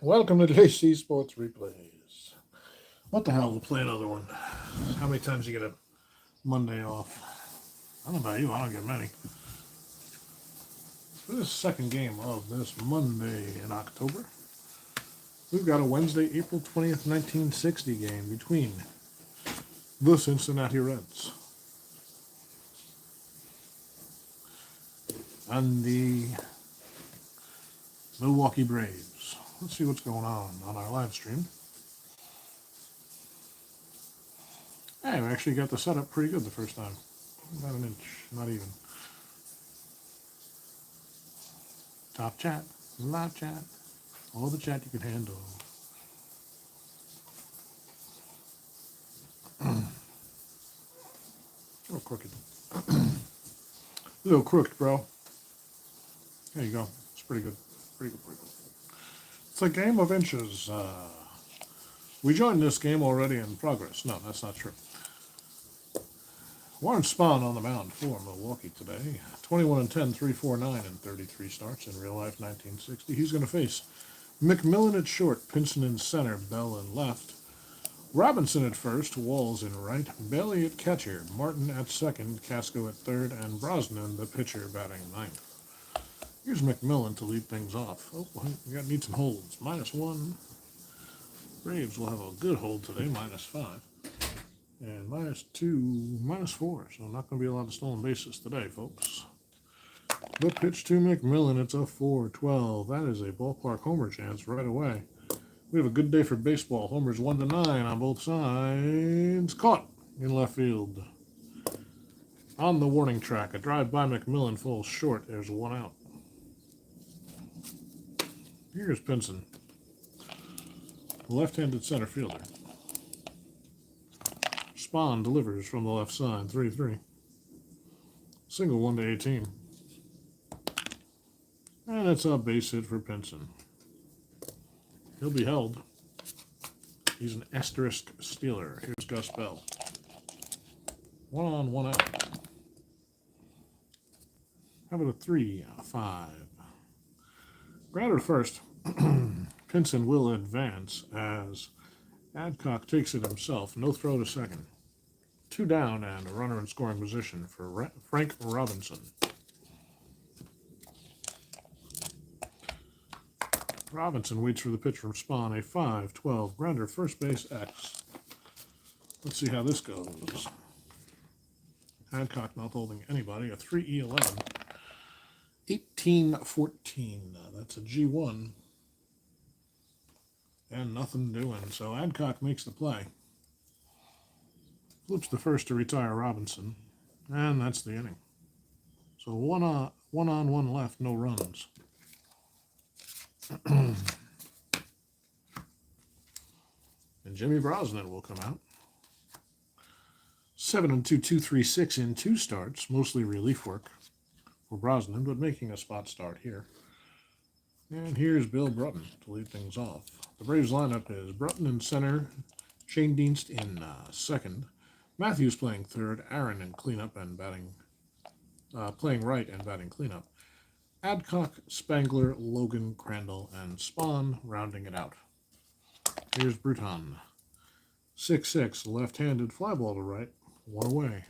Welcome to JC Sports Replays. What the hell? We'll play another one. How many times you get a Monday off? I don't know about you. I don't get many. For this second game of this Monday in October, we've got a Wednesday, April 20th, 1960 game between the Cincinnati Reds and the Milwaukee Braves. Let's see what's going on our live stream. Hey, we actually got the setup pretty good the first time. About an inch, not even. Top chat, live chat, all the chat you can handle. A little crooked. A little crooked, bro. There you go. It's pretty good. Pretty good, pretty good. It's a game of inches. We joined this game already in progress. No, that's not true. Warren Spahn on the mound for Milwaukee today. 21-10, 349 and 33 starts in real life 1960. He's going to face McMillan at short, Pinson in center, Bell in left, Robinson at first, Walls in right, Bailey at catcher, Martin at second, Casco at third, and Brosnan, the pitcher, batting ninth. Here's McMillan to lead things off. Oh, we need some holds. -1. Braves will have a good hold today, -5. And -2, -4. So not going to be a lot of stolen bases today, folks. The pitch to McMillan. It's a 4-12. That is a ballpark homer chance right away. We have a good day for baseball. Homers 1-9 on both sides. Caught in left field. On the warning track, a drive by McMillan falls short. There's one out. Here's Pinson, left-handed center fielder. Spahn delivers from the left side, 3-3. Single 1-18. And it's a base hit for Pinson. He'll be held. He's an asterisk stealer. Here's Gus Bell. 1 on, 1 out. How about a 3-5? Grounder first. Pinson will advance as Adcock takes it himself. No throw to second. 2 down and a runner in scoring position for Frank Robinson. Robinson waits for the pitch from Spahn. A 5-12. Grounder first base X. Let's see how this goes. Adcock not holding anybody. A 3-11. 18-14. That's a G1. And nothing doing. So Adcock makes the play. Flips the first to retire Robinson. And that's the inning. So one on, one left, no runs. And Jimmy Brosnan will come out. 7-2, 2-3-6 in 2 starts. Mostly relief work for Brosnan, but making a spot start here. And here's Bill Brutton to lead things off. The Braves lineup is Brutton in center, Shane Dienst in second, Matthews playing third, Aaron in cleanup and batting, playing right and batting cleanup, Adcock, Spangler, Logan, Crandall, and Spahn rounding it out. Here's Bruton. 6-6, left-handed, fly ball to right, 1 away.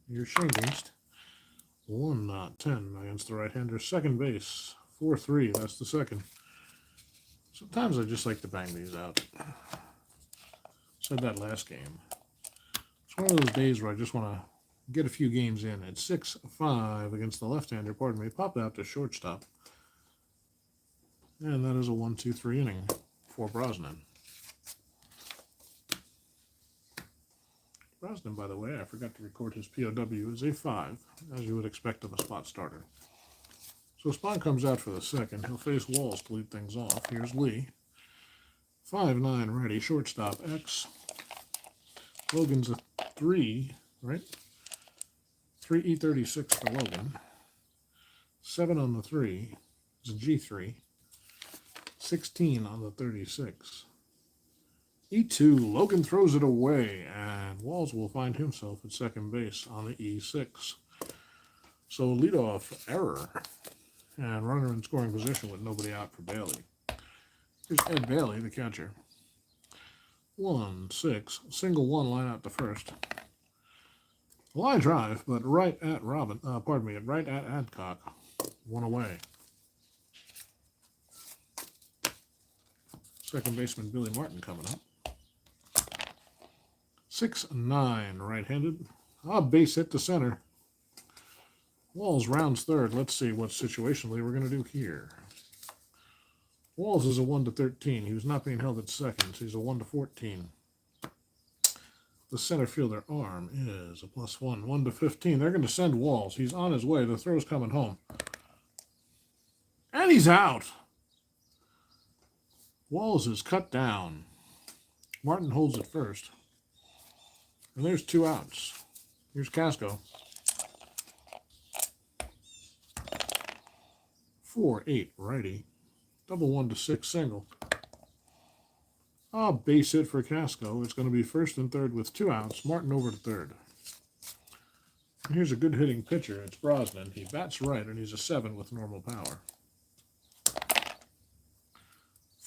Here's Shane Dienst. 1-10 against the right-hander. Second base, 4-3. That's the second. Sometimes I just like to bang these out. Said that last game. It's one of those days where I just want to get a few games in. At 6-5 against the left-hander, pardon me, popped out to shortstop. And that is a 1-2-3 inning for Brosnan. Brosnan, by the way, I forgot to record his POW, is a 5, as you would expect of a spot starter. So Spahn comes out for the second. He'll face Walls to lead things off. Here's Lee. 5-9 ready, shortstop X. Logan's a 3, right? 3E36 for Logan. 7 on the 3 is a G3. 16 on the 36. E2, Logan throws it away, and Walls will find himself at second base on the E6. So leadoff error And runner in scoring position with nobody out for Bailey. Here's Ed Bailey, the catcher. 1, 6, single one, line out to first. Line drive, but right at right at Adcock. One away. Second baseman Billy Martin coming up. 6-9, right-handed. Base hit to center. Walls rounds third. Let's see what situationally we're going to do here. Walls is a 1-13. He was not being held at second. So he's a 1-14. The center fielder arm is a +1. 1-15. They're going to send Walls. He's on his way. The throw's coming home. And he's out. Walls is cut down. Martin holds it first. And there's 2 outs. Here's Casco. 4-8, righty. Double 1-6 single. Base hit for Casco. It's going to be first and third with 2 outs. Martin over to third. And here's a good hitting pitcher. It's Brosnan. He bats right, and he's a 7 with normal power.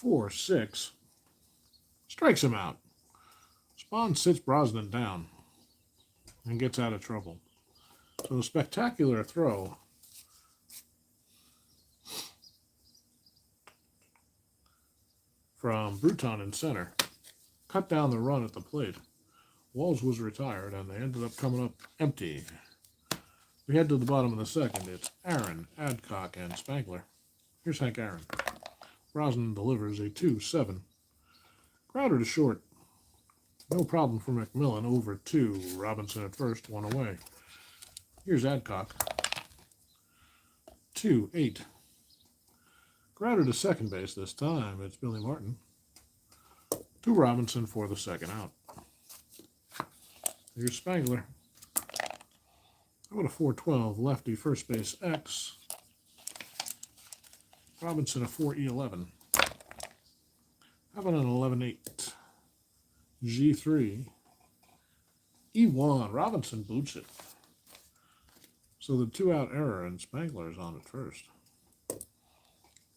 4-6. Strikes him out. Spahn sits Brosnan down and gets out of trouble. So a spectacular throw from Bruton in center. Cut down the run at the plate. Walls was retired, and they ended up coming up empty. We head to the bottom of the second. It's Aaron, Adcock, and Spangler. Here's Hank Aaron. Brosnan delivers a 2-7. Crowder to short. No problem for McMillan. Over 2. Robinson at first, 1 away. Here's Adcock. 2-8. Crowder to second base this time. It's Billy Martin. To Robinson for the second out. Here's Spangler. How about a 4-12 lefty first base X? Robinson a 4-11. How about an 11-8? G3. E1. Robinson boots it. So the 2-out error, and Spangler is on at first.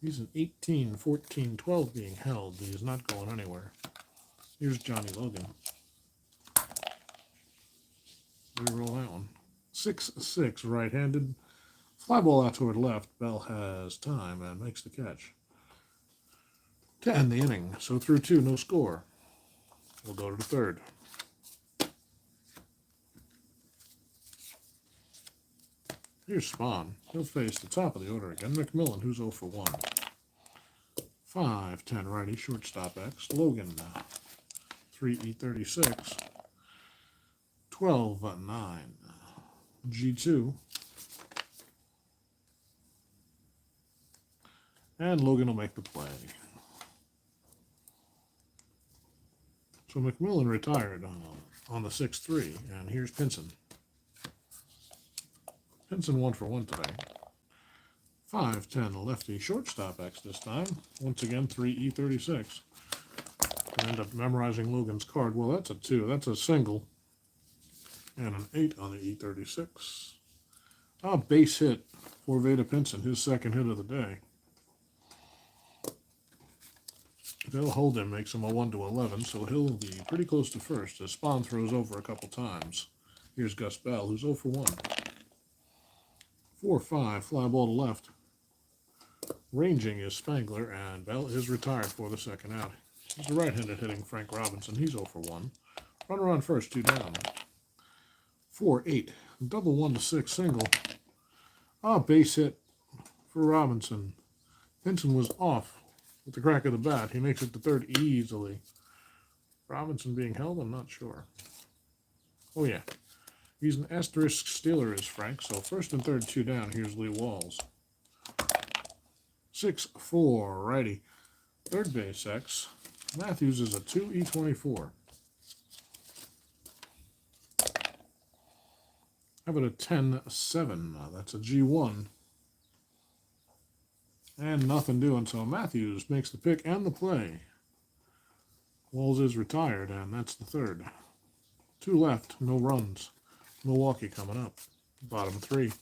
He's an 18, 14, 12 being held. He is not going anywhere. Here's Johnny Logan. We roll that one. 6-6, right-handed. Fly ball out toward left. Bell has time and makes the catch to end the inning. So through 2, no score. We'll go to the third. Here's Spahn. He'll face the top of the order again. McMillan, who's 0 for 1. 5-10 righty, shortstop X. Logan, 3E36. 12-9. G2. And Logan will make the play. So McMillan retired on the 6-3. And here's Pinson. Pinson 1 for 1 today. 5-10 lefty shortstop X this time. Once again, 3E36. I end up memorizing Logan's card. Well, that's a 2. That's a single. And an 8 on the E36. Base hit for Veda Pinson, his second hit of the day. They'll hold him, makes him a 1-11, so he'll be pretty close to first as Spahn throws over a couple times. Here's Gus Bell, who's 0 for 1. 4-5, fly ball to left. Ranging is Spangler, and Bell is retired for the second out. He's the right-handed hitting Frank Robinson. He's 0 for 1. Runner on first, 2 down. 4-8, double 1-6 single. Base hit for Robinson. Pinson was off with the crack of the bat. He makes it to third easily. Robinson being held, I'm not sure. Oh, yeah. He's an asterisk stealer, is Frank. So first and third, 2 down. Here's Lee Walls. 6-4, righty. Third base X. Matthews is a 2E24. How about a 10-7? That's a G1. And nothing doing, so Matthews makes the pick and the play. Walls is retired, and that's the third. 2 left, no runs. Milwaukee coming up. Bottom 3.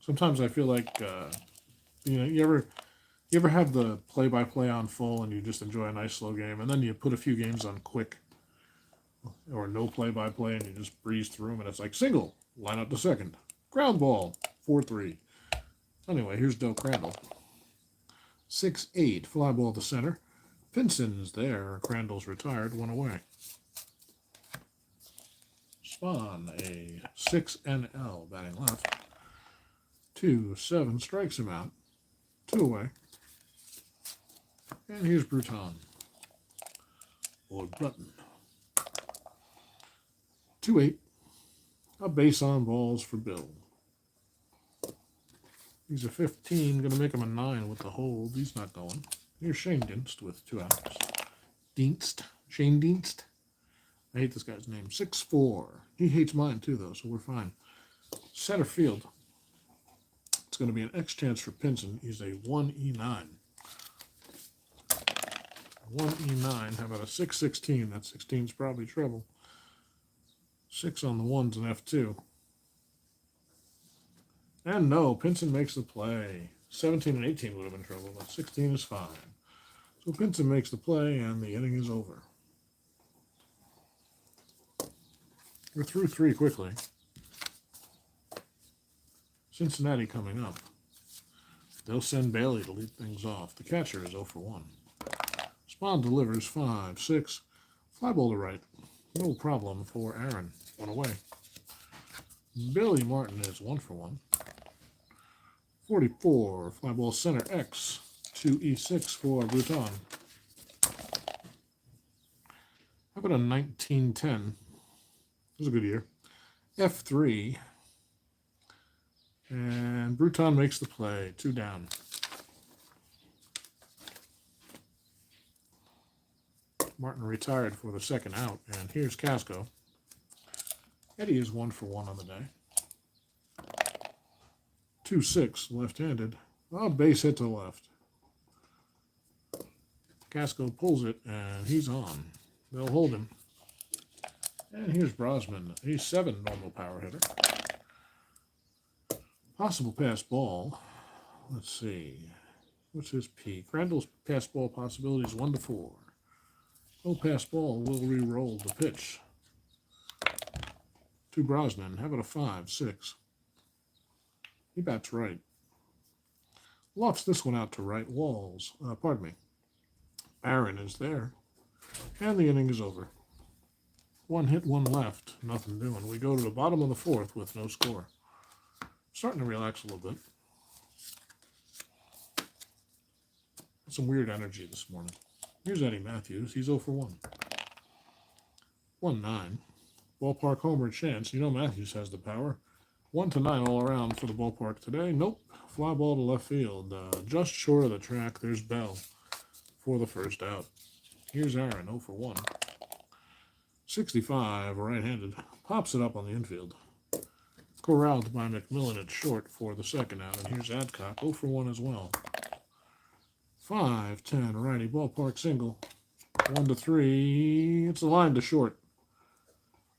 Sometimes I feel like, you ever have the play-by-play on full and you just enjoy a nice slow game, and then you put a few games on quick or no play-by-play and you just breeze through them, and it's like single, line up to second, ground ball, 4-3. Anyway, here's Del Crandall. 6-8, fly ball to center. Pinson's there. Crandall's retired, one away. Spawn, a 6NL, batting left. 2-7, strikes him out. 2 away. And here's Bruton. Or Button. 2-8. A base on balls for Bill. He's a 15, going to make him a 9 with the hold. He's not going. Here's Shane Dienst with 2 outs. Shane Dienst. I hate this guy's name. 6-4. He hates mine too, though, so we're fine. Center field. It's going to be an X chance for Pinson. He's a 1E9. 1E9. How about a 6-16? That 16's probably trouble. 6 on the ones and F2. And no, Pinson makes the play. 17 and 18 would have been trouble, but 16 is fine. So Pinson makes the play, and the inning is over. We're through 3 quickly. Cincinnati coming up. They'll send Bailey to lead things off. The catcher is 0 for 1. Spawn delivers 5-6. Fly ball to right. No problem for Aaron. 1 away. Billy Martin is 1 for 1. 44. Fly ball center X. 2E6 for Bruton. How about a 1910? It was a good year. F3. And Bruton makes the play. 2 down. Martin retired for the 2nd out. And here's Casco. Eddie is 1 for 1 on the day. 2-6, left-handed. Oh, base hit to left. Casco pulls it, and he's on. They'll hold him. And here's Brosman. He's 7, normal power hitter. Possible pass ball. Let's see. What's his P? Crandall's pass ball possibility is 1 to 4. No pass ball will re-roll the pitch. To Brosnan. How about a 5-6? He bats right. Lofts this one out to right. Walls. Pardon me. Aaron is there. And the inning is over. 1 hit, 1 left. Nothing doing. We go to the bottom of the 4th with no score. Starting to relax a little bit. Some weird energy this morning. Here's Eddie Matthews. He's 0 for 1. 1-9. Ballpark homer chance. You know Matthews has the power. 1 to 9 all around for the ballpark today. Nope. Fly ball to left field. Just short of the track. There's Bell for the 1st out. Here's Aaron, 0 for 1. 65, right-handed. Pops it up on the infield. Corralled by McMillan at short for the 2nd out. And here's Adcock, 0 for 1 as well. 5-10, righty. Ballpark single. 1 to 3. It's a line to short.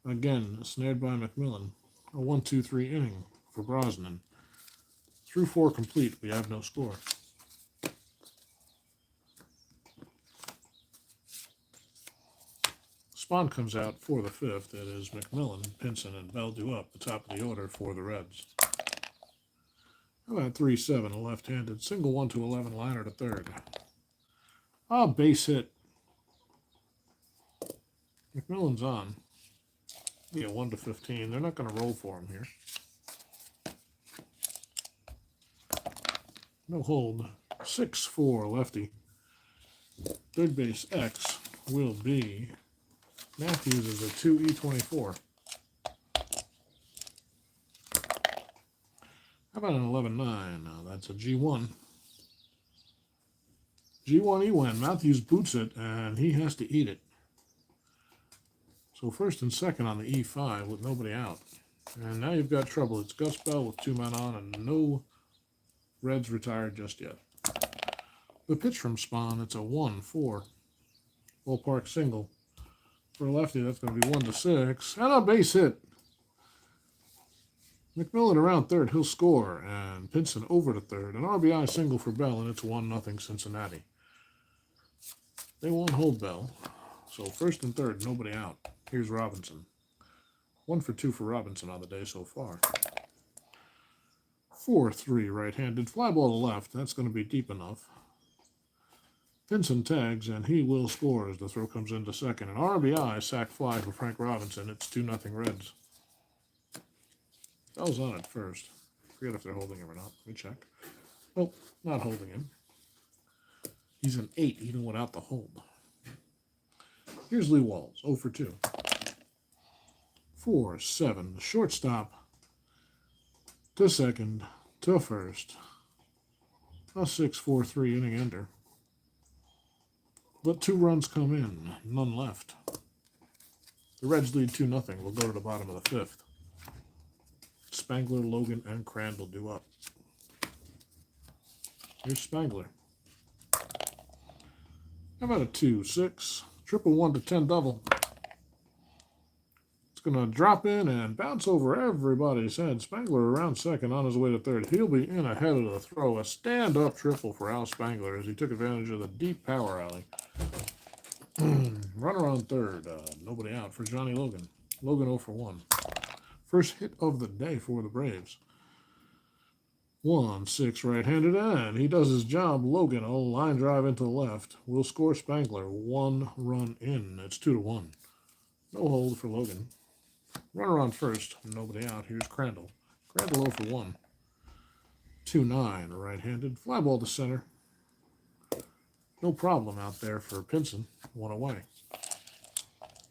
Again, snared by McMillan. A 1-2-3 inning for Brosnan. Through 4 complete, we have no score. Spawn comes out for the 5th. It is McMillan, Pinson, and Bell do up the top of the order for the Reds. How about 3-7, a left-handed single 1 to 11 liner to 3rd. Ah, base hit. McMillan's on. Yeah, 1 to 15. They're not going to roll for him here. No hold. 6-4 lefty. Third base X will be Matthews is a 2E24. How about an 11-9? Now that's a G1. G1 E-win. Matthews boots it, and he has to eat it. So 1st and 2nd on the E5 with nobody out. And now you've got trouble. It's Gus Bell with 2 men on and no Reds retired just yet. The pitch from Spawn, it's a 1-4. Ballpark single. For a lefty, that's going to be 1 to 6. And a base hit. McMillan around third, he'll score, and Pinson over to third. An RBI single for Bell, and it's 1-0 Cincinnati. They won't hold Bell, so first and third, nobody out. Here's Robinson. 1 for 2 for Robinson on the day so far. 4-3 right-handed. Fly ball to left. That's going to be deep enough. Pinson tags, and he will score as the throw comes into second. An RBI sac fly for Frank Robinson. It's 2-0 Reds. Bell's on at first. Forget if they're holding him or not. Let me check. Nope, not holding him. He's an 8 even without the hold. Here's Lee Walls, 0 for 2. 4-7. Shortstop to second to first. A 6-4-3 inning ender. But 2 runs come in, none left. The Reds lead 2-0. We'll go to the bottom of the 5th. Spangler, Logan, and Crandall due up. Here's Spangler. How about a 2-6? Triple 1 to 10 double. It's going to drop in and bounce over everybody's head. Spangler around second on his way to third. He'll be in ahead of the throw. A stand-up triple for Al Spangler as he took advantage of the deep power alley. Runner on third. Nobody out for Johnny Logan. Logan 0 for 1. First hit of the day for the Braves. 1-6 right-handed, and he does his job. Logan, a line drive into the left. Will score Spangler. 1 run in. It's 2-1. No hold for Logan. Runner on first. Nobody out. Here's Crandall. Crandall 0 for 1. 2-9 right-handed. Fly ball to center. No problem out there for Pinson. 1 away.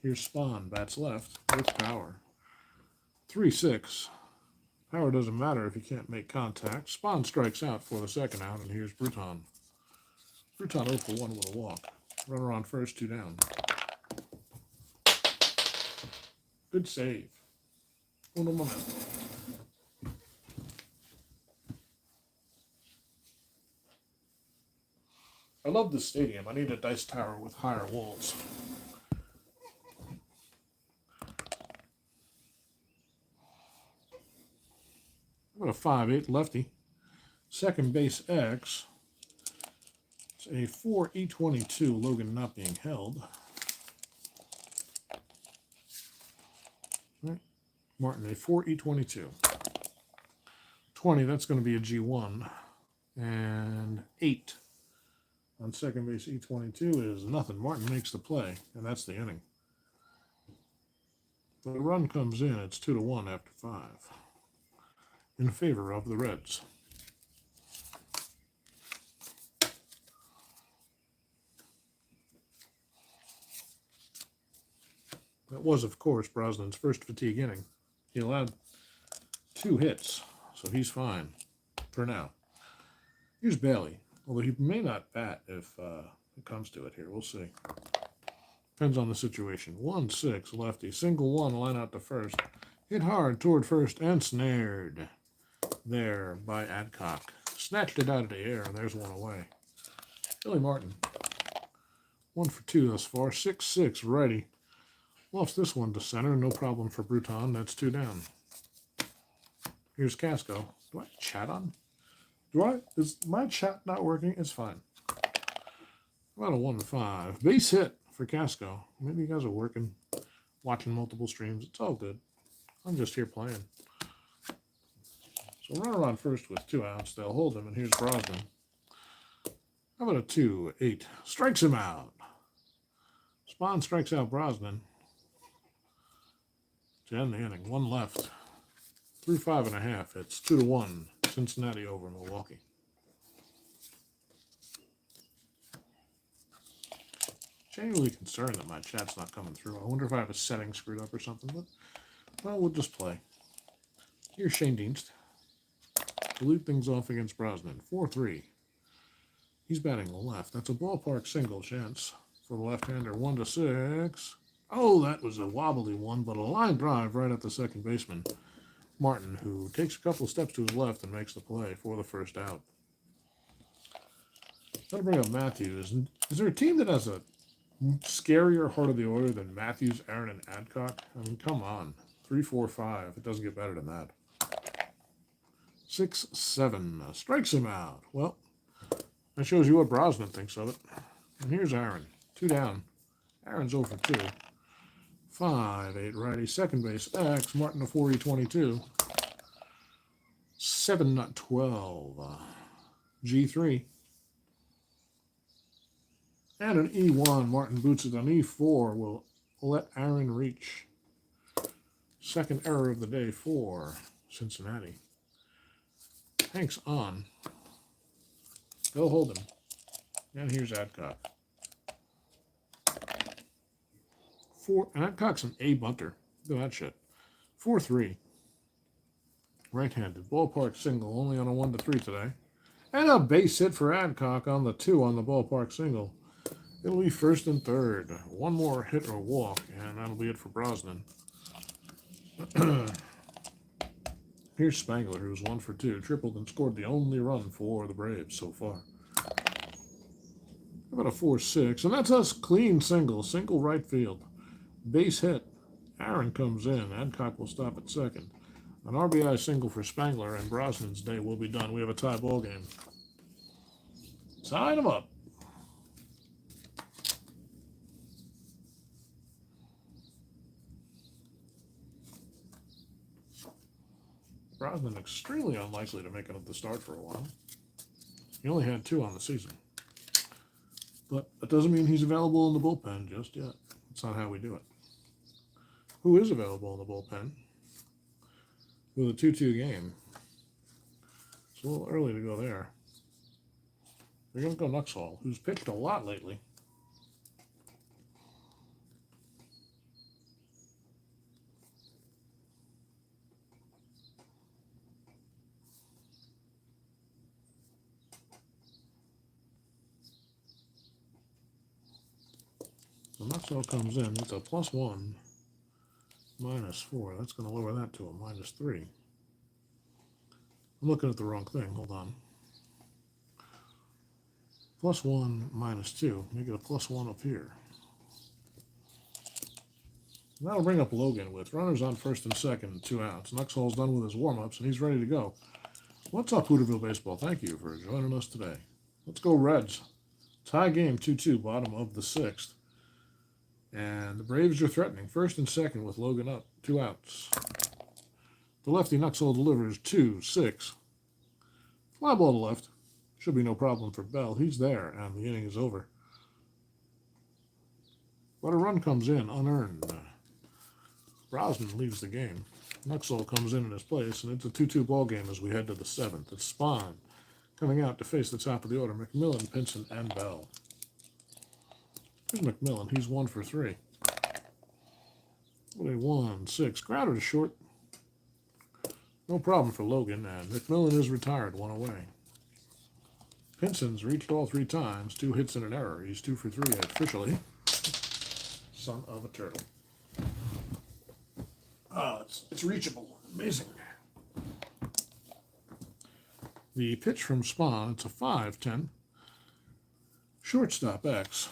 Here's Spahn. Bats left. With power. 3-6. Power doesn't matter if you can't make contact. Spahn strikes out for the second out, and here's Bruton. Bruton 0 for 1 with a walk. Runner on first, 2 down. Good save. Uno momento. I love this stadium. I need a dice tower with higher walls. What a 5-8 lefty. Second base X. It's a 4E22. Logan not being held. Right. Martin, a 4E22. 20, that's going to be a G1. And 8 on second base E22 is nothing. Martin makes the play, and that's the inning. The run comes in. It's 2-1 after 5. In favor of the Reds. That was, of course, Brosnan's first fatigue inning. He allowed 2 hits, so he's fine for now. Here's Bailey, although he may not bat if it comes to it here. We'll see. Depends on the situation. 1-6 lefty. Single 1, line out to first. Hit hard toward first and snared. There by Adcock. Snatched it out of the air, and there's 1 away. Billy Martin. 1 for 2 thus far. 6-6 righty. Lofts this one to center. No problem for Bruton. That's 2 down. Here's Casco. Do I have chat on? Is my chat not working? It's fine. About a 1-5. Base hit for Casco. Maybe you guys are working, watching multiple streams. It's all good. I'm just here playing. So runner on first with 2 outs. They'll hold him, and here's Brosnan. How about a 2-8? Strikes him out. Spahn strikes out Brosnan. To end the inning. 1 left. Through 5.5. It's 2-1. Cincinnati over Milwaukee. Genuinely concerned that my chat's not coming through. I wonder if I have a setting screwed up or something. But, well, we'll just play. Here's Shane Dienst. To lead things off against Brosnan. 4-3. He's batting the left. That's a ballpark single chance for the left-hander. 1-6. Oh, that was a wobbly one, but a line drive right at the second baseman, Martin, who takes a couple of steps to his left and makes the play for the first out. Gotta bring up Matthews. Is there a team that has a scarier heart of the order than Matthews, Aaron, and Adcock? I mean, come on. 3-4-5. It doesn't get better than that. 6-7. Strikes him out. Well, that shows you what Brosnan thinks of it. And here's Aaron. 2 down. Aaron's 0 for 2. 5-8 righty. Second base X. Martin to 4E22. 7-12. G3. And an E1. Martin boots it on E4. Will let Aaron reach. Second error of the day for Cincinnati. Hank's on. They'll hold him. And here's Adcock. And Adcock's an A bunter. Look at that shit. 4-3. Right-handed. Ballpark single. Only on a 1-3 today. And a base hit for Adcock on the 2 on the ballpark single. It'll be first and third. One more hit or walk, and that'll be it for Brosnan. Here's Spangler, who's 1 for 2. Tripled and scored the only run for the Braves so far. How about a 4-6? And that's us clean single. Single right field. Base hit. Aaron comes in. Adcock will stop at second. An RBI single for Spangler, and Brosnan's day will be done. We have a tie ball game. Sign him up. Brosnan extremely unlikely to make it up the start for a while. He only had 2 on the season. But that doesn't mean he's available in the bullpen just yet. That's not how we do it. Who is available in the bullpen with a 2-2 game? It's a little early to go there. They're going to go Nuxhall, who's pitched a lot lately. So Nuxhall comes in. It's a +1, -4. That's going to lower that to a -3. I'm looking at the wrong thing. Hold on. +1, -2. Make it a +1 up here. And that'll bring up Logan with runners on first and second and 2 outs. Nuxhall's done with his warm-ups, and he's ready to go. What's up, Hooterville Baseball? Thank you for joining us today. Let's go Reds. Tie game 2-2, bottom of the 6th. And the Braves are threatening first and second with Logan up, 2 outs. The lefty Nuxhall delivers 2-6. Fly ball to left. Should be no problem for Bell. He's there, and the inning is over. But a run comes in, unearned. Brosnan leaves the game. Nuxhall comes in his place, and it's a 2-2 ball game as we head to the 7th. It's Spahn coming out to face the top of the order. McMillan, Pinson, and Bell. Here's McMillan. He's 1 for 3. What a 1-6. Crowder to short. No problem for Logan, and McMillan is retired, 1 away. Pinson's reached all 3 times, 2 hits and an error. He's 2 for 3 officially. Son of a turtle. It's reachable. Amazing. The pitch from Spahn, it's a 5-10. Shortstop X.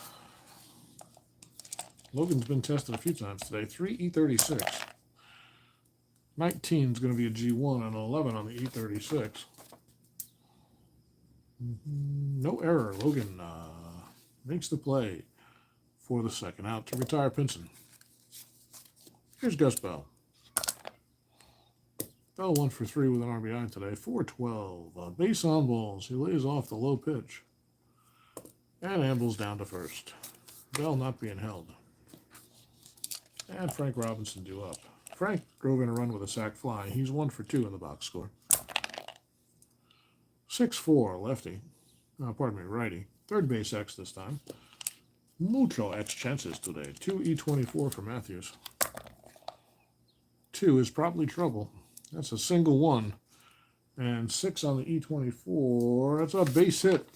Logan's been tested a few times today. 3E36. 19 is going to be a G1 and an 11 on the E36. No error. Logan makes the play for the second out to retire Pinson. Here's Gus Bell. Bell 1 for 3 with an RBI today. 4-12. Base on balls. He lays off the low pitch and ambles down to first. Bell not being held. And Frank Robinson due up. Frank drove in a run with a sac fly. He's 1 for 2 in the box score. 6-4, lefty. Righty. Third base X this time. Mucho X chances today. 2E24 for Matthews. 2 is probably trouble. That's a single 1. And 6 on the E24. That's a base hit.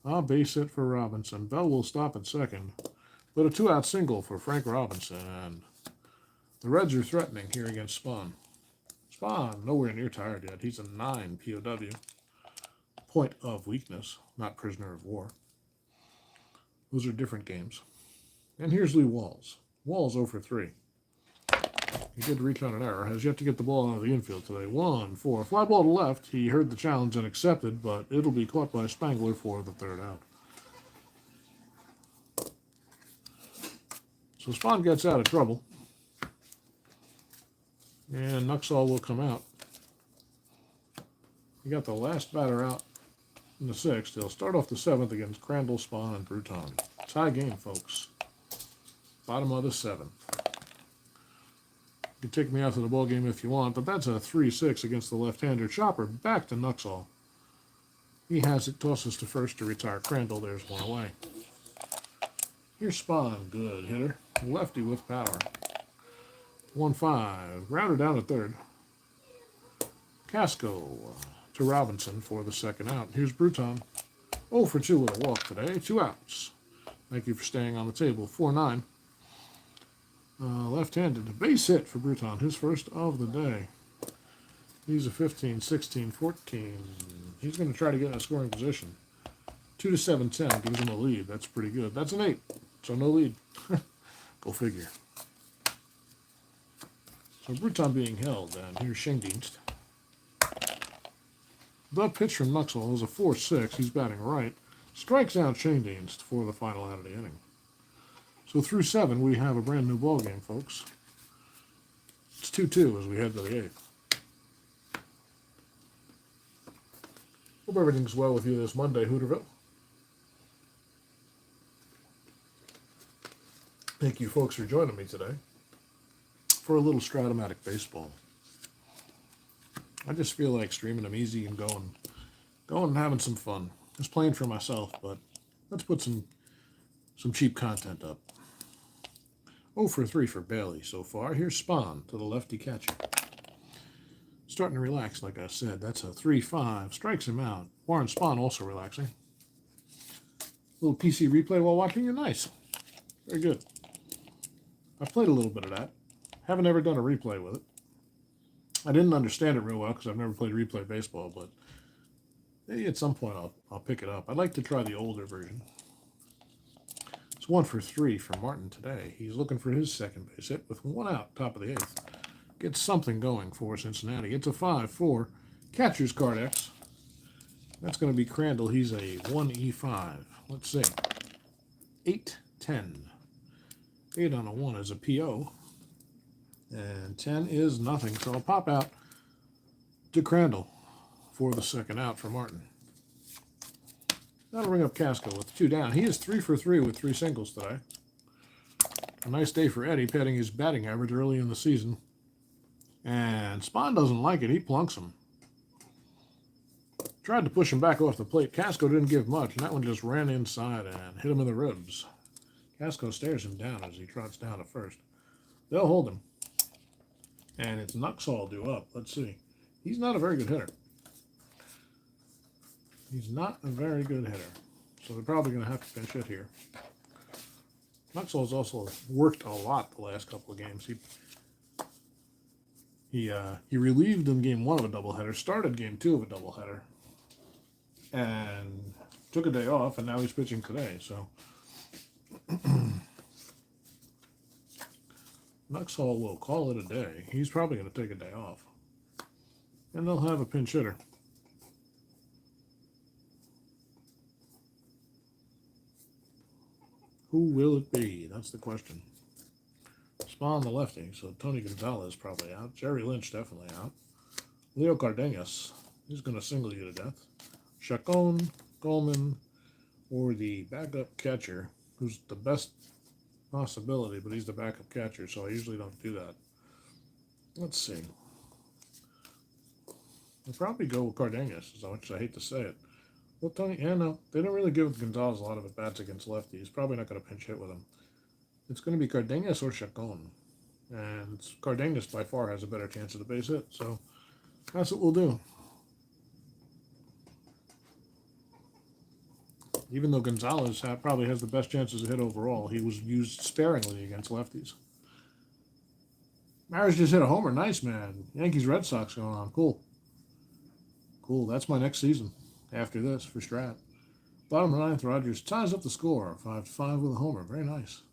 A base hit for Robinson. Bell will stop at second. But a 2-out single for Frank Robinson. And the Reds are threatening here against Spahn. Spahn, nowhere near tired yet. He's a 9 POW. Point of weakness, not prisoner of war. Those are different games. And here's Lee Walls. Walls 0 for 3. He did reach on an error. Has yet to get the ball out of the infield today. 1-4. Fly ball to left. He heard the challenge and accepted, but it'll be caught by Spangler for the third out. So Spawn gets out of trouble. And Nuxall will come out. He got the last batter out in the sixth. He'll start off the seventh against Crandall, Spawn, and Bruton. Tie game, folks. Bottom of the seventh. You can take me out to the ball game if you want, but that's a 3-6 against the left-hander. Chopper back to Nuxall. He has it, tosses to first to retire Crandall. There's one away. Here's Spawn, good hitter. Lefty with power. 1-5. Rounder down at third. Casco to Robinson for the second out. Here's Bruton. 0 for 2 with a walk today. 2 outs. Thank you for staying on the table. 4-9. Left-handed. Base hit for Bruton. His first of the day. He's a 15, 16, 14. He's going to try to get in a scoring position. 2-7, 10 gives him a lead. That's pretty good. That's an 8. So no lead. Go figure. So Bruton being held, and here's Schengdienst. The pitch from Nuxall is a 4-6. He's batting right. Strikes out Schengdienst for the final out of the inning. So through 7, we have a brand new ball game, folks. It's 2-2 as we head to the 8th. Hope everything's well with you this Monday, Hooterville. Thank you, folks, for joining me today for a little Strat-O-Matic baseball. I just feel like streaming them easy and going and having some fun. Just playing for myself, but let's put some cheap content up. 0 for 3 for Bailey so far. Here's Spawn to the lefty catcher. Starting to relax, like I said. That's a 3-5. Strikes him out. Warren Spawn also relaxing. Little PC replay while watching you. Nice. Very good. I've played a little bit of that. Haven't ever done a replay with it. I didn't understand it real well because I've never played replay baseball, but maybe at some point I'll pick it up. I'd like to try the older version. It's 1 for 3 for Martin today. He's looking for his second base hit with 1 out, top of the 8th. Gets something going for Cincinnati. It's a 5-4. Catcher's card X. That's going to be Crandall. He's a 1E5. Let's see. 8-10. 8 on a 1 is a PO. And 10 is nothing. So I'll pop out to Crandall for the second out for Martin. That'll bring up Casco with 2 down. He is 3 for 3 with 3 singles today. A nice day for Eddie, padding his batting average early in the season. And Spawn doesn't like it. He plunks him. Tried to push him back off the plate. Casco didn't give much, and that one just ran inside and hit him in the ribs. Casco stares him down as he trots down to first. They'll hold him. And it's Nuxall due up. Let's see. He's not a very good hitter. He's not a very good hitter. So they're probably going to have to pinch hit here. Nuxall's also worked a lot the last couple of games. He relieved in game 1 of a doubleheader, started game 2 of a doubleheader, and took a day off, and now he's pitching today. So Nuxall will call it a day. He's probably going to take a day off. And they'll have a pinch hitter. Who will it be? That's the question. Spawn the lefty, so Tony Gonzalez probably out. Jerry Lynch definitely out. Leo Cardenas, he's going to single you to death. Chacon, Goldman, or the backup catcher, who's the best possibility, but he's the backup catcher, so I usually don't do that. Let's see. I'll probably go with Cardenas, as much as I hate to say it. Well, Tony, yeah, no, they don't really give Gonzalez a lot of at-bats against lefties. He's probably not going to pinch hit with him. It's going to be Cardenas or Chacon. And Cardenas by far has a better chance of the base hit, so that's what we'll do. Even though Gonzalez probably has the best chances of hit overall, he was used sparingly against lefties. Maris just hit a homer. Nice, man. Yankees-Red Sox going on. Cool. Cool. That's my next season after this for Strat. Bottom of the 9th, Rogers ties up the score. 5-5 with a homer. Very nice.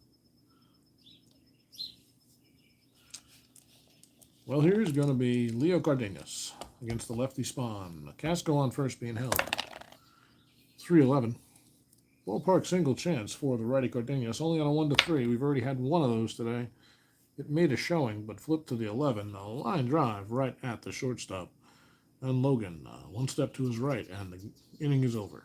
Well, here's going to be Leo Cardenas against the lefty Spawn. Casco on first being held. 311. Ballpark single chance for the righty Cardenas. Only on a 1-3. We've already had one of those today. It made a showing, but flipped to the 11. A line drive right at the shortstop. And Logan, one step to his right, and the inning is over.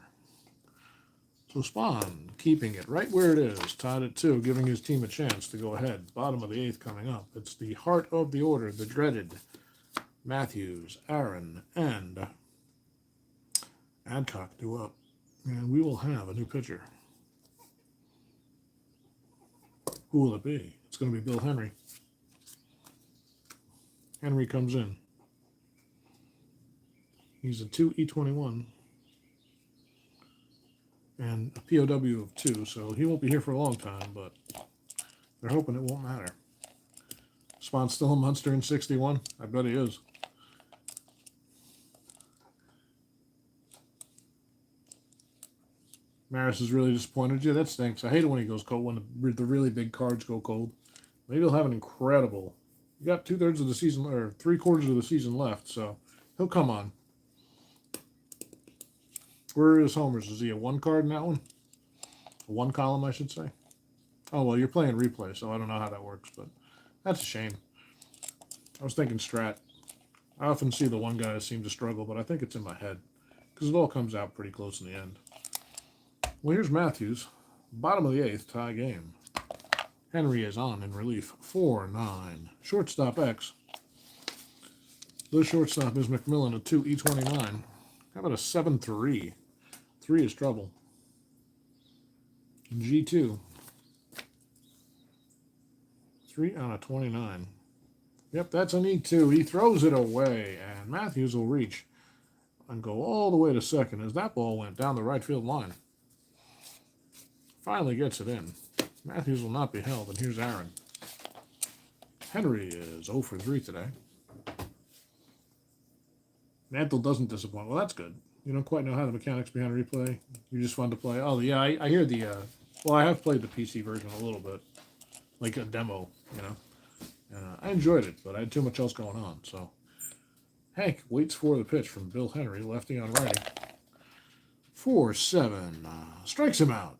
So Spawn keeping it right where it is, tied at 2, giving his team a chance to go ahead. Bottom of the 8th coming up. It's the heart of the order, the dreaded Matthews, Aaron, and Adcock due up. And we will have a new pitcher. Who will it be? It's going to be Bill Henry. Henry comes in. He's a 2E21 and a POW of 2, so he won't be here for a long time, but they're hoping it won't matter. Spawn's still a Munster in 61? I bet he is. Maris is really disappointed. Yeah, that stinks. I hate it when he goes cold, when the really big cards go cold. Maybe he'll have an incredible... You got 2/3 of the season, or 3/4 of the season left, so he'll come on. Where are his homers? Is he a 1 card in that one? A 1 column, I should say. Oh, well, you're playing replay, so I don't know how that works, but that's a shame. I was thinking Strat. I often see the one guy seem to struggle, but I think it's in my head, because it all comes out pretty close in the end. Well, here's Matthews. Bottom of the 8th, tie game. Henry is on in relief. 4-9. Shortstop X. The shortstop is McMillan, a 2E29. How about a 7-3? 3 is trouble. G2. 3 on a 29. Yep, that's an E2. He throws it away, and Matthews will reach and go all the way to second as that ball went down the right field line. Finally gets it in. Matthews will not be held, and here's Aaron. Henry is 0 for 3 today. Mantle doesn't disappoint. Well, that's good. You don't quite know how the mechanics behind replay. You're just fun to play. Oh, yeah, I hear the... well, I have played the PC version a little bit. Like a demo, you know. I enjoyed it, but I had too much else going on, so... Hank waits for the pitch from Bill Henry, lefty on righty. 4-7. Strikes him out.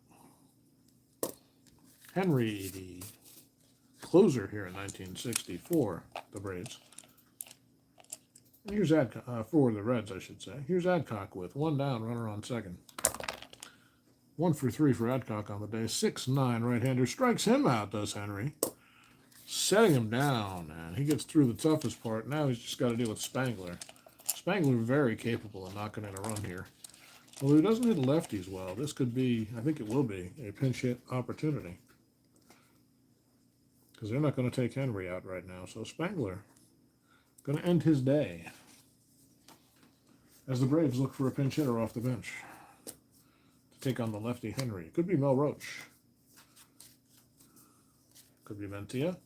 Henry, the closer here in 1960 for the Braves. And here's Adcock, for the Reds, I should say. Here's Adcock with 1 down, runner on second. 1 for 3 for Adcock on the day. 6-9 right-hander. Strikes him out, does Henry. Setting him down, and he gets through the toughest part. Now he's just got to deal with Spangler. Spangler very capable of knocking in a run here. Well, he doesn't hit lefties well. This could be, I think it will be, a pinch hit opportunity. Because they're not going to take Henry out right now. So Spangler going to end his day as the Braves look for a pinch hitter off the bench to take on the lefty Henry. Could be Mel Roach. Could be Ventia.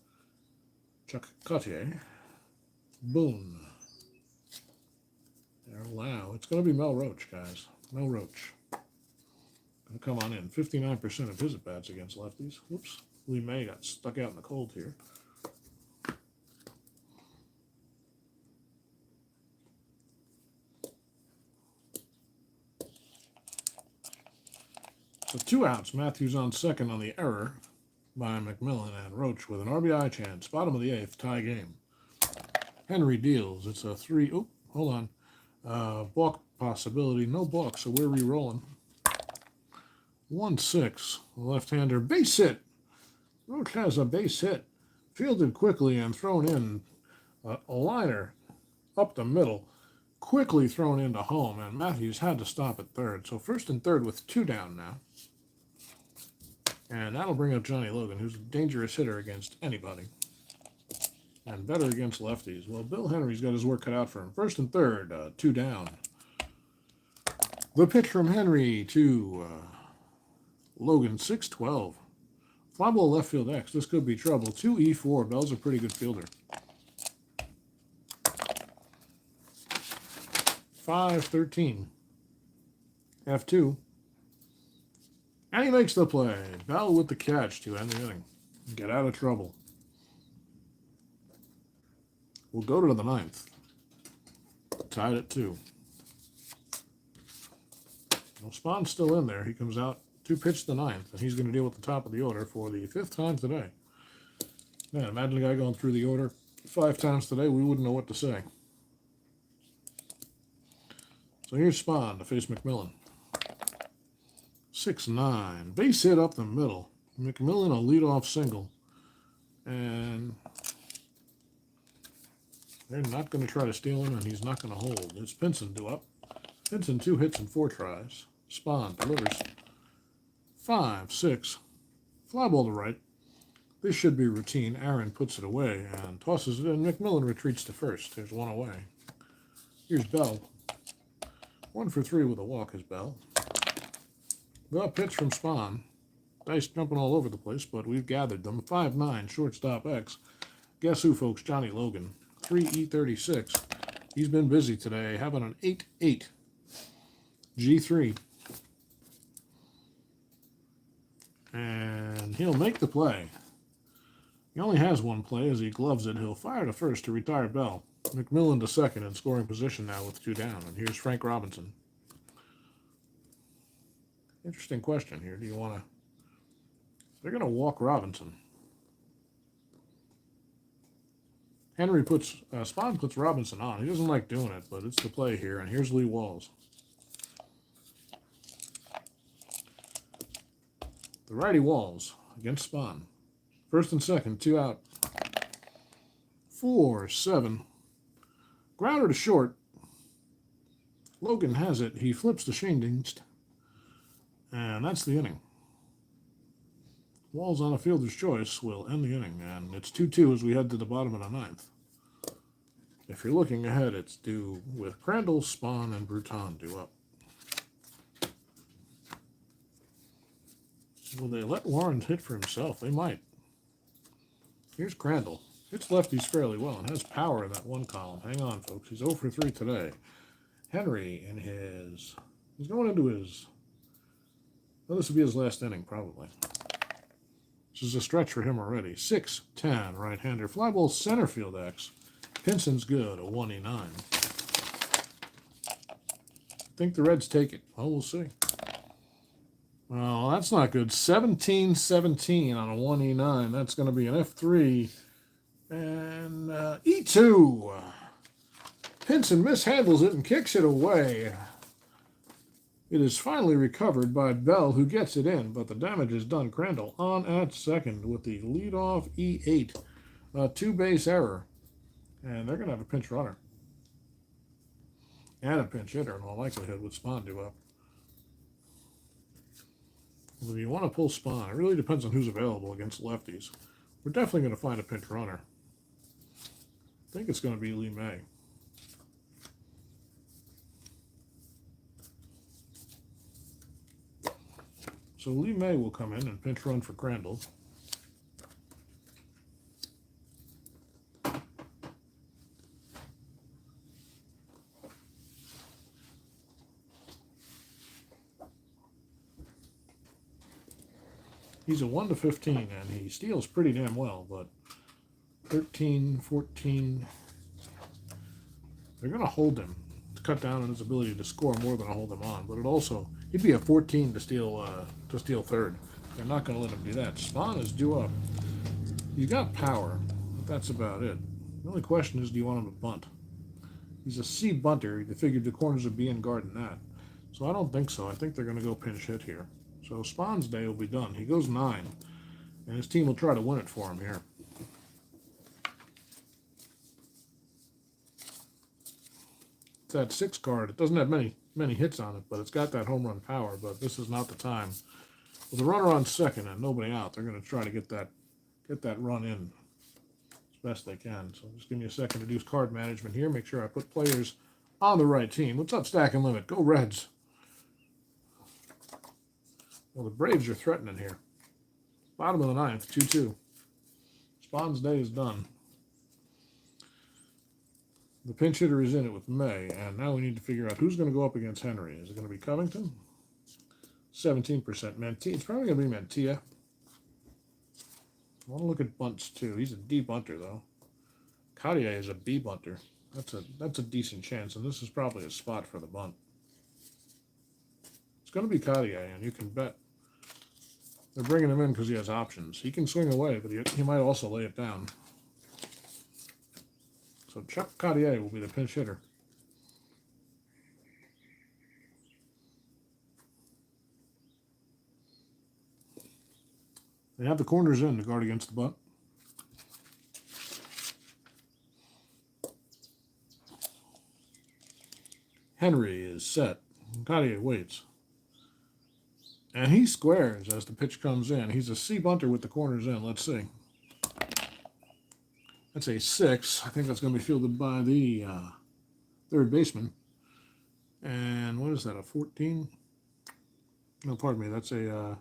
Chuck Cotier. Boone. Wow, it's going to be Mel Roach, guys. Mel Roach. Going to come on in. 59% of his at-bats against lefties. Whoops. Lee May got stuck out in the cold here. So 2 outs. Matthews on second on the error by McMillan, and Roach with an RBI chance. Bottom of the 8th, tie game. Henry deals. It's a 3. Oh, hold on. Balk possibility. No balk, so we're re-rolling. 1-6. Left-hander. Base hit. Roach has a base hit. Fielded quickly and thrown in. A liner up the middle. Quickly thrown into home, and Matthews had to stop at third. So first and third with 2 down now. And that'll bring up Johnny Logan, who's a dangerous hitter against anybody. And better against lefties. Well, Bill Henry's got his work cut out for him. First and third, 2 down. The pitch from Henry to Logan, 6-12. Fly ball left field X. This could be trouble. 2E4. Bell's a pretty good fielder. 5-13. F2. And he makes the play. Bell with the catch to end the inning. Get out of trouble. We'll go to the 9th. Tied at 2. Well, Spawn's still in there. He comes out to pitch the 9th, and he's going to deal with the top of the order for the 5th time today. Man, imagine a guy going through the order 5 times today. We wouldn't know what to say. So here's Spawn to face McMillan. 6-9. Base hit up the middle. McMillan a leadoff single. And they're not going to try to steal him, and he's not going to hold. It's Pinson due up. Pinson 2 hits and 4 tries. Spawn delivers. 5-6. Fly ball to right. This should be routine. Aaron puts it away and tosses it in. McMillan retreats to first. There's one away. Here's Bell. 1 for 3 with a walk is Bell. The pitch from Spawn. Dice jumping all over the place, but we've gathered them. 5-9, shortstop X. Guess who, folks? Johnny Logan. 3E36. He's been busy today, having an 8-8. G3. And he'll make the play. He only has one play. As he gloves it, he'll fire to first to retire Bell. McMillan to second in scoring position now with 2 down. And here's Frank Robinson. Interesting question here. Do you want to... They're going to walk Robinson. Henry puts... Spawn puts Robinson on. He doesn't like doing it, but it's the play here. And here's Lee Walls. The righty Walls against Spawn. First and second, 2 out. 4-7. Grounder to short. Logan has it. He flips to Schoendienst. And that's the inning. Walls on a fielder's choice will end the inning. And it's 2-2 as we head to the bottom of the 9th. If you're looking ahead, it's due with Crandall, Spawn, and Bruton due up. Will they let Warren hit for himself? They might. Here's Crandall. Hits lefties fairly well and has power in that one column. Hang on, folks. He's 0 for 3 today. Henry in his... He's going into his... Well, this will be his last inning, probably. This is a stretch for him already. 6-10, right-hander. Fly ball center field X. Pinson's good, a 1E9. Think the Reds take it. Well, we'll see. Well, that's not good. 17-17 on a 1E9. That's going to be an F3. And E2. Pinson mishandles it and kicks it away. It is finally recovered by Bell, who gets it in, but the damage is done. Crandall on at second with the leadoff E8. 2-base error. And they're going to have a pinch runner. And a pinch hitter in all likelihood with Spawn due up. Well, if you want to pull Spawn, it really depends on who's available against lefties. We're definitely going to find a pinch runner. I think it's going to be Lee May. So Lee May will come in and pinch run for Crandall. He's a 1-15, and he steals pretty damn well, but 13, 14, they're going to hold him to cut down on his ability to score more than a hold him on, but it also, he'd be a 14 to steal third. They're not going to let him do that. Spawn is due up. You got power, but that's about it. The only question is, do you want him to bunt? He's a C bunter. They figured the corners would be in guard in that. So I don't think so. I think they're going to go pinch hit here. So Spawn's day will be done. He goes 9, and his team will try to win it for him here. It's that 6 card. It doesn't have many hits on it, but it's got that home run power. But this is not the time. With a runner on second and nobody out, they're going to try to get that run in as best they can. So just give me a second to do card management here. Make sure I put players on the right team. What's up, Stack and Limit? Go Reds. Well, the Braves are threatening here. Bottom of the 9th, 2-2. Spawn's day is done. The pinch hitter is in it with May, and now we need to figure out who's going to go up against Henry. Is it going to be Covington? 17% Mantilla. It's probably going to be Mantilla. I want to look at bunts, too. He's a deep bunter, though. Cartier is a B bunter. That's a decent chance, and this is probably a spot for the bunt. It's going to be Cartier, and you can bet they're bringing him in because he has options. He can swing away, but he might also lay it down. So Chuck Cartier will be the pinch hitter. They have the corners in to guard against the bunt. Henry is set. Cartier waits. And he squares as the pitch comes in. He's a C bunter with the corners in. Let's see. That's a 6. I think that's going to be fielded by the third baseman. And what is that, a 14? No, pardon me. That's a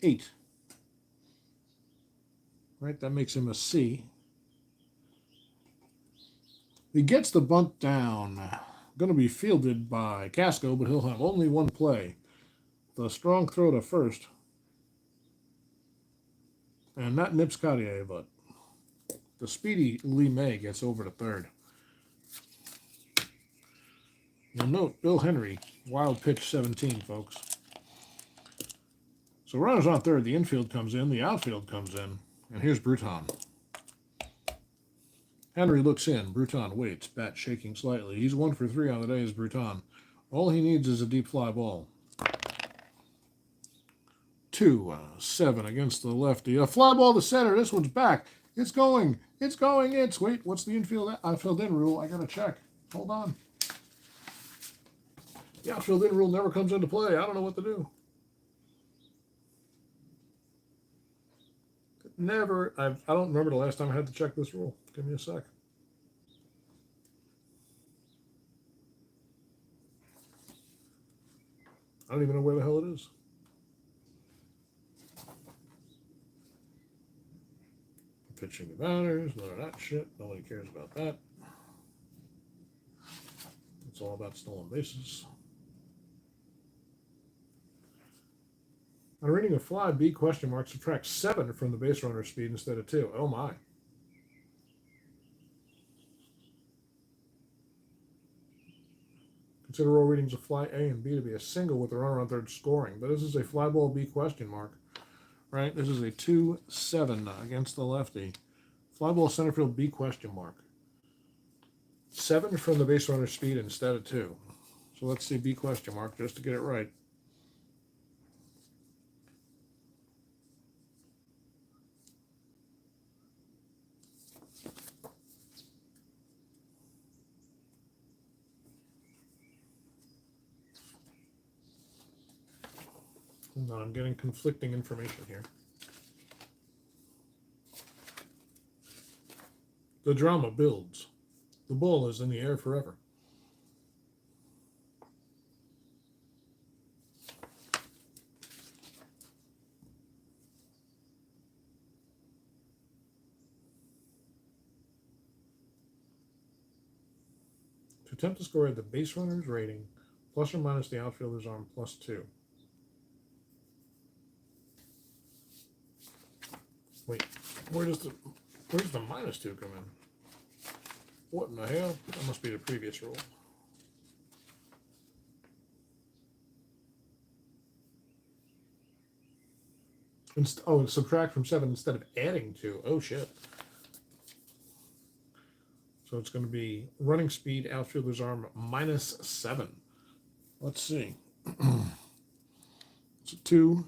8. Right, that makes him a C. He gets the bunt down. Going to be fielded by Casco, but he'll have only one play. The strong throw to first. And not nips Cartier, but the speedy Lee May gets over to third. You'll note Bill Henry, wild pitch 17, folks. So runners on third, the infield comes in, the outfield comes in, and here's Bruton. Henry looks in, Bruton waits, bat shaking slightly. He's 1 for 3 on the day as Bruton. All he needs is a deep fly ball. 2-7 against the lefty. A fly ball to center. This one's back. It's going. Wait, what's the outfield in rule? I gotta check. Hold on. The outfield in rule never comes into play. I don't know what to do. Never. I don't remember the last time I had to check this rule. Give me a sec. I don't even know where the hell it is. Pitching the batters, none of that shit. Nobody cares about that. It's all about stolen bases. On reading a fly, B question mark subtracts 7 from the base runner speed instead of 2. Oh my. Consider all readings of fly A and B to be a single with the runner on third scoring. But this is a fly ball B question mark. Right? This is a 2-7 against the lefty. Fly ball center field B question mark. 7 from the base runner speed instead of 2. So let's see B question mark just to get it right. Hold on, I'm getting conflicting information here. The drama builds. The ball is in the air forever. To attempt to score at the base runner's rating, plus or minus the outfielder's arm, +2. Wait, where's the -2 come in? What in the hell? That must be the previous rule. Oh, subtract from 7 instead of adding 2. Oh, shit. So it's going to be running speed, outfielder's arm, -7. Let's see. It's a 2,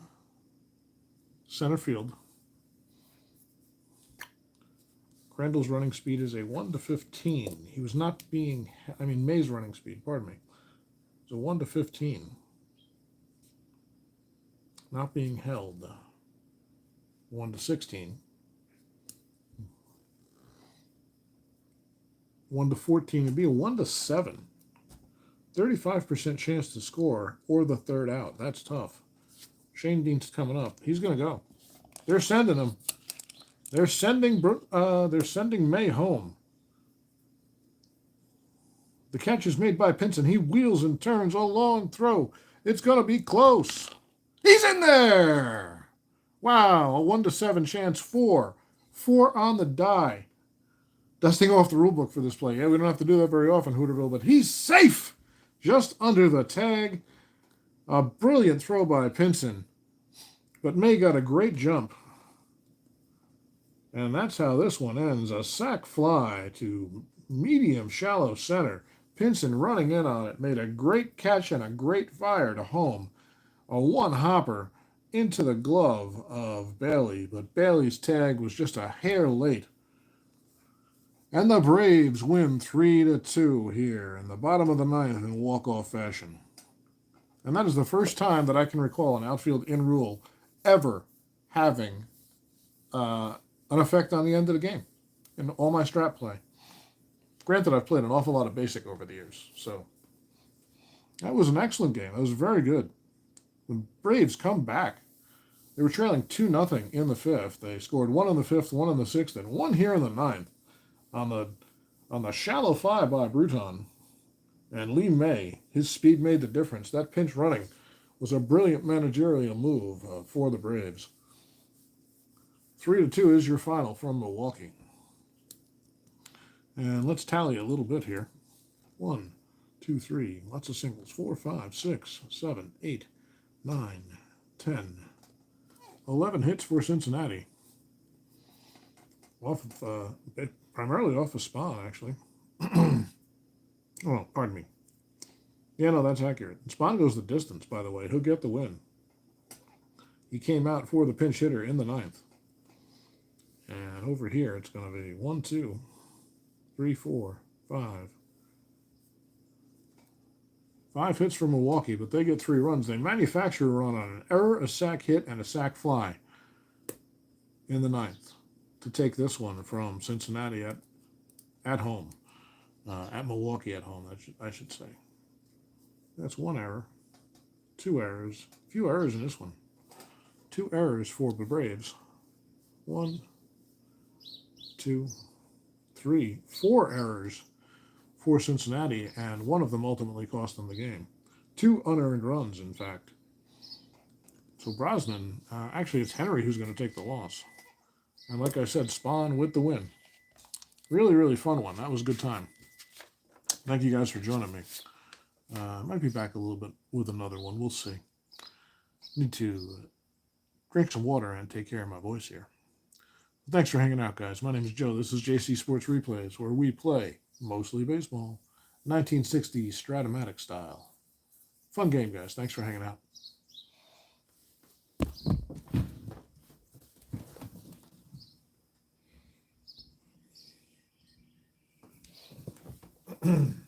center field. Crandall's running speed is a 1 to 15. He was not being, May's running speed, pardon me. It's a 1 to 15. Not being held. 1 to 16. 1 to 14 would be a 1 to 7. 35% chance to score or the third out. That's tough. Shane Dean's coming up. He's going to go. They're sending him. They're sending May home. The catch is made by Pinson. He wheels and turns a long throw. It's going to be close. He's in there. Wow, a 1 to 7 chance. 4 on the die. Dusting off the rule book for this play. Yeah, we don't have to do that very often, Hooterville, but he's safe! Just under the tag. A brilliant throw by Pinson. But May got a great jump. And that's how this one ends. A sac fly to medium shallow center. Pinson running in on it. Made a great catch and a great fire to home. A one hopper into the glove of Bailey. But Bailey's tag was just a hair late. And the Braves win 3-2 here in the bottom of the ninth in walk-off fashion. And that is the first time that I can recall an outfield in rule ever having an effect on the end of the game in all my strat play. Granted, I've played an awful lot of basic over the years, so that was an excellent game. That was very good. The Braves come back. They were trailing 2-0 in the fifth. They scored one in the fifth, one in the sixth, and one here in the ninth on the shallow fly by Bruton. And Lee May, his speed made the difference. That pinch running was a brilliant managerial move for the Braves. 3-2 is your final from Milwaukee. And let's tally a little bit here. 1, 2, 3, lots of singles. 4, 5, 6, 7, 8, 9, 10, 11 hits for Cincinnati. Primarily off of Spawn, actually. Oh, pardon me. Yeah, no, that's accurate. Spawn goes the distance, by the way. He'll get the win. He came out for the pinch hitter in the ninth. And over here, it's going to be 1, 2, 3, 4, 5. 5 hits for Milwaukee, but they get 3 runs. They manufacture a run on an error, a sac hit, and a sac fly in the ninth to take this one from Cincinnati at home. At Milwaukee at home, I should say. That's 1 error. 2 errors. A few errors in this one. 2 errors for the Braves. 1, 2, 3, 4 errors for Cincinnati, and one of them ultimately cost them the game. 2 unearned runs, in fact. So Brosnan, actually it's Henry who's going to take the loss. And like I said, Spawn with the win. Really, really fun one. That was a good time. Thank you guys for joining me. Might be back a little bit with another one. We'll see. Need to drink some water and take care of my voice here. Thanks for hanging out, guys. My name is Joe. This is JC Sports Replays, where we play mostly baseball, 1960s Strat-O-Matic style. Fun game, guys. Thanks for hanging out.